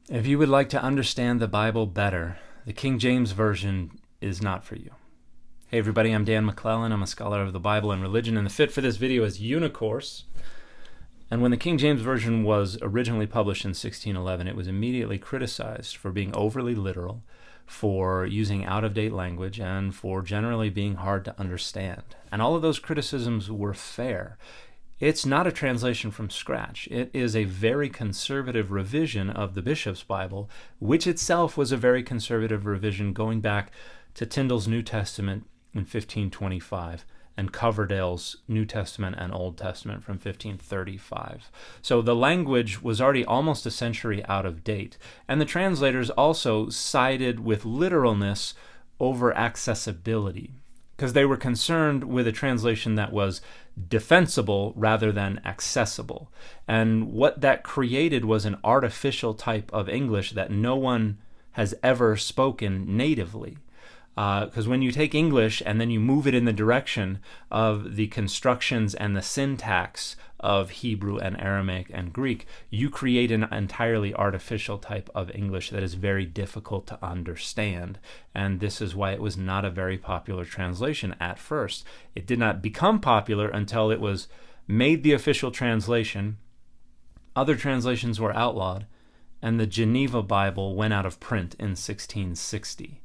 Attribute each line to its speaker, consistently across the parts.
Speaker 1: If you would like to understand the Bible better, the King James Version is not for you. Hey everybody, I'm Dan McClellan. I'm a scholar of the Bible and religion, and the fit for this video is Unicourse. And when the King James Version was originally published in 1611, it was immediately criticized for being overly literal, for using out-of-date language, and for generally being hard to understand. And all of those criticisms were fair. It's not a translation from scratch. It is a very conservative revision of the Bishop's Bible, which itself was a very conservative revision going back to Tyndale's New Testament in 1525 and Coverdale's New Testament and Old Testament from 1535. So the language was already almost a century out of date, and the translators also sided with literalness over accessibility, because they were concerned with a translation that was defensible rather than accessible. And what that created was an artificial type of English that no one has ever spoken natively. Because when you take English and then you move it in the direction of the constructions and the syntax of Hebrew and Aramaic and Greek, you create an entirely artificial type of English that is very difficult to understand. And this is why it was not a very popular translation at first. It did not become popular until it was made the official translation. Other translations were outlawed, and the Geneva Bible went out of print in 1660.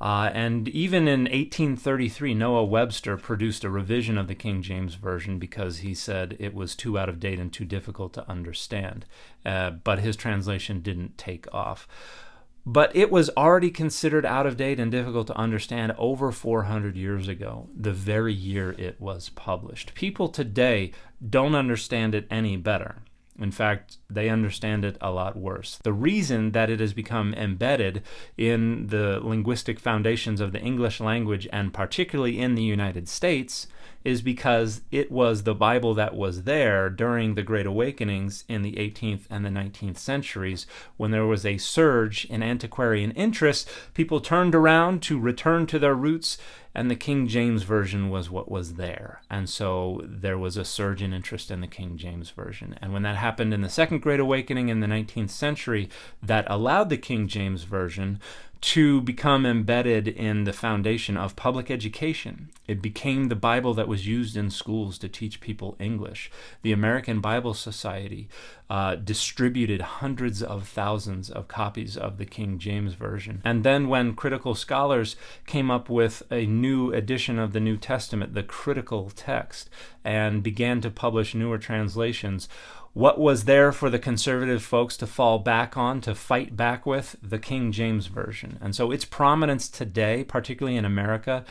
Speaker 1: And even in 1833, Noah Webster produced a revision of the King James Version because he said it was too out of date and too difficult to understand. But his translation didn't take off. But it was already considered out of date and difficult to understand over 400 years ago, the very year it was published. People today don't understand it any better. In fact, they understand it a lot worse. The reason that it has become embedded in the linguistic foundations of the English language, and particularly in the United States, is because it was the Bible that was there during the Great Awakenings in the 18th and the 19th centuries. When there was a surge in antiquarian interest, people turned around to return to their roots, and the King James Version was what was there. And so there was a surge in interest in the King James Version. And when that happened in the Second Great Awakening in the 19th century, that allowed the King James Version to become embedded in the foundation of public education. It became the Bible that was used in schools to teach people English. The American Bible Society distributed hundreds of thousands of copies of the King James Version. And then when critical scholars came up with a new edition of the New Testament, the critical text, and began to publish newer translations, what was there for the conservative folks to fall back on, to fight back with? The King James Version. And so its prominence today, particularly in America,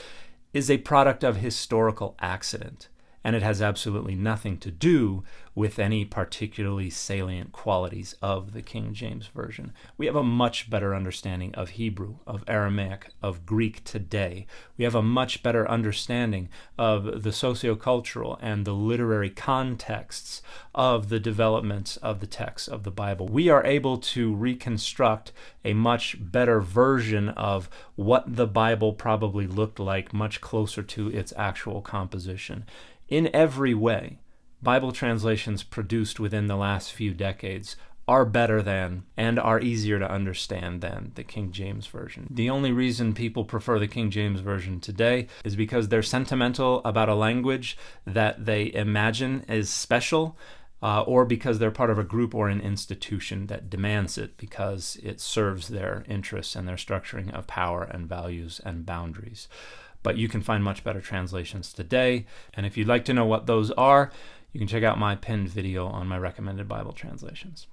Speaker 1: is a product of historical accident. And it has absolutely nothing to do with any particularly salient qualities of the King James Version. We have a much better understanding of Hebrew, of Aramaic, of Greek today. We have a much better understanding of the sociocultural and the literary contexts of the developments of the text of the Bible. We are able to reconstruct a much better version of what the Bible probably looked like, much closer to its actual composition. In every way, Bible translations produced within the last few decades are better than and are easier to understand than the King James Version. The only reason people prefer the King James Version today is because they're sentimental about a language that they imagine is special, or because they're part of a group or an institution that demands it because it serves their interests and their structuring of power and values and boundaries. But you can find much better translations today, and if you'd like to know what those are, you can check out my pinned video on my recommended Bible translations.